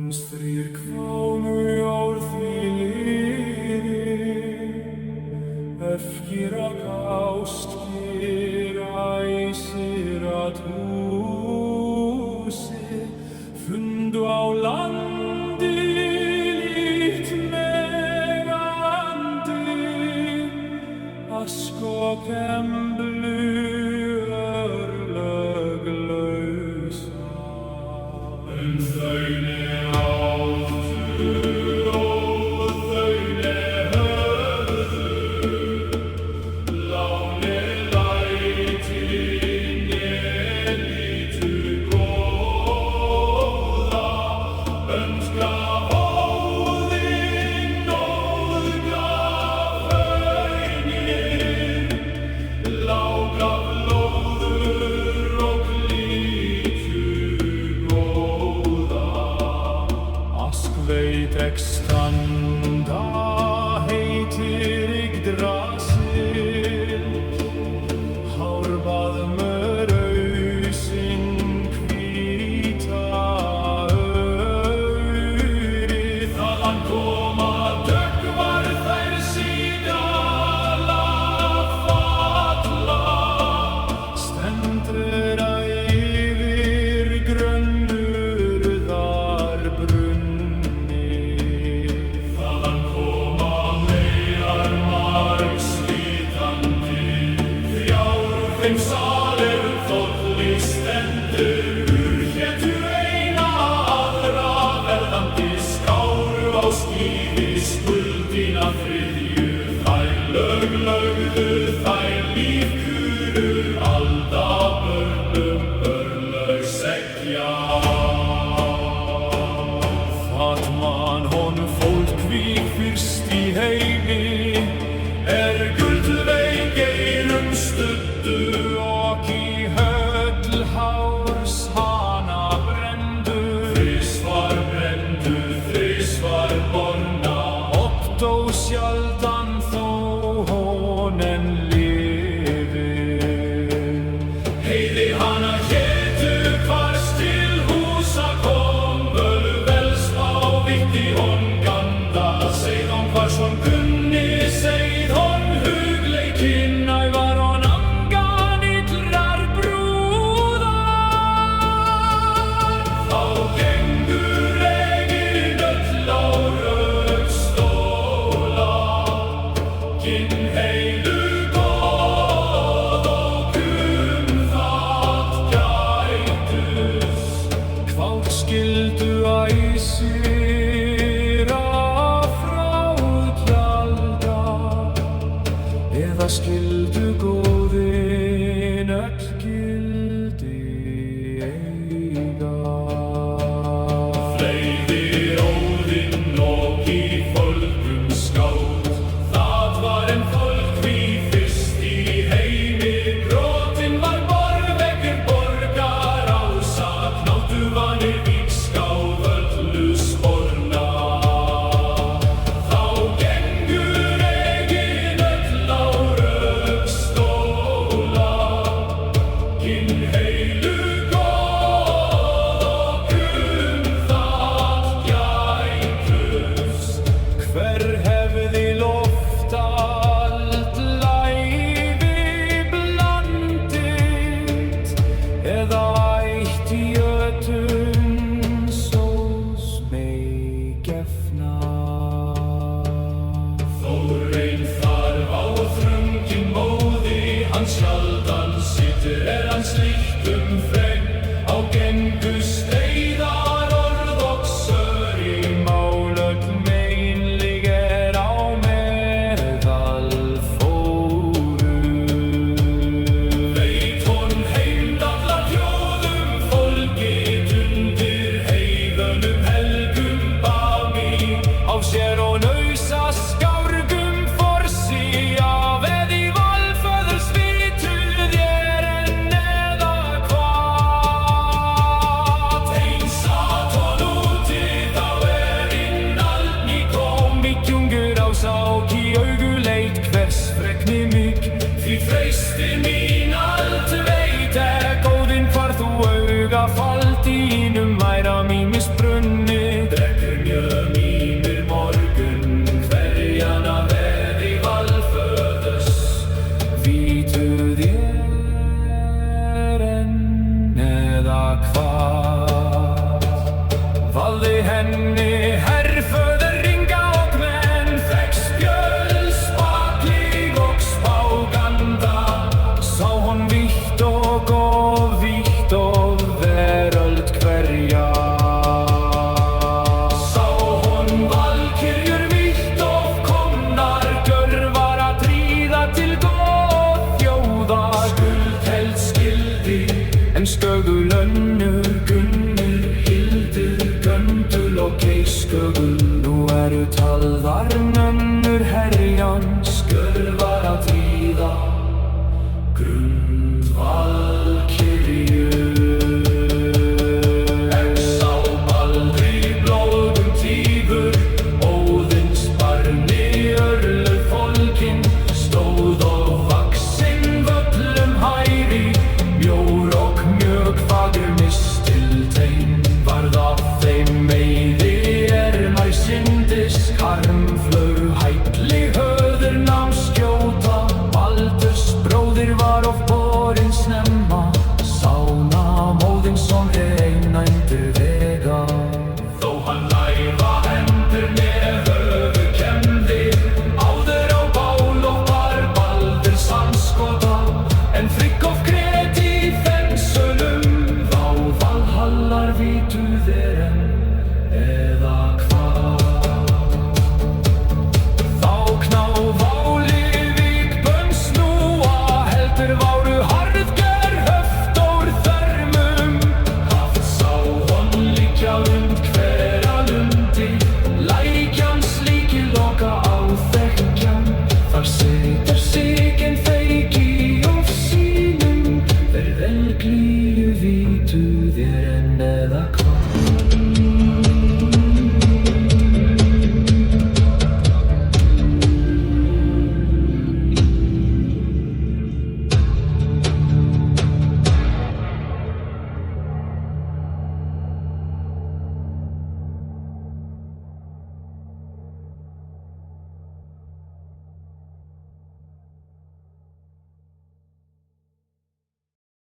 Strír kvámu ár því liði, öfgir og ástkir æsir að húsi, fundu á landi líkt megandi, ask og kemblu örlöglausa. Þaune áttu og þaune höfðu, láni lætin lítu góða, önska Óðinn nóðga hraunið, lága blóður og lítu góða. Ask veit ek standa heitir Yggdrasil, hárbaðmur ausinn hvíta aurið, þaðan koma döggvar þær síðala falla, stendur yfir grönnurðar brunni. Þaðan koma meyjar margslítandi, þrjár úr þeim salir þolli stendur, hétu eina aðra verðandi, skáru á skíði skuldina þriðju, þær lögðu þær lífkuru, alda börnum örlög segja. Fatman honum fólk kvík fyrst í heimi, gullveik eyrum studdu og í höll hárs hana brenndu, þrisvar borna, oft og sjaldan þó honen lifir. Heiði hana hétu hvars til húsa kom, völvelst á vikti hon ganda, seið hon hvars hon kunni, seið hon hugleikinn, ævar hon angan illrar brúðar. Þá gengur egin öll á rökstóla, kinnheilu góð og það gætust, hvort skildu æsir að frátjalda, eða skildu góðin öll gildi eiga. Fleygði Óðinn og í fólkum skáld, það var en fólk því fyrst í heimi, brotinn var borveggur borgar ása, knáttuvanir vígská völlu spor. henni herrföður ringa og menn, þekkspjöld, spaklig og spáganda. Sá hún vítt og vítt og veröld hverja. Sá hún valkyrjur vítt og komnar, gjörvar að tríða til góð þjóða. Skuldheld skildi, en stöðul önnur, Gunnur, Hildur, Göndul og Geirskjögul. Nú eru talðar nönnur herjans, gjörvar að tríða grund valkyrju. En sá Baldri blóðum tígur, Óðins barni örlög fólkin, stóð og vaxinn völlum hæri, mjór og mjög fagur mistiltein. Varð af þeim meiði nær syndis, harmflög hætli höður nam skjóta. Baldurs bróðir var of borinn snemma, Sána Óðinsson einændur vega. Þó hann læfa hendur með höfu kemdi, áður á bál og var Baldur sannskota. En Friggolf grét í fensölum, þá Valhallar vítu þeir enn, eða hvað? Þá kná váli vík bönn snúa, heldur váru harðger höftór þörmum. Haft sá hon liggja hvera lundi, lækjans líki loka á þekkjan. Þar situr sigin feiki of sínum, þeir velglíu vítu þér enn, eða hvað?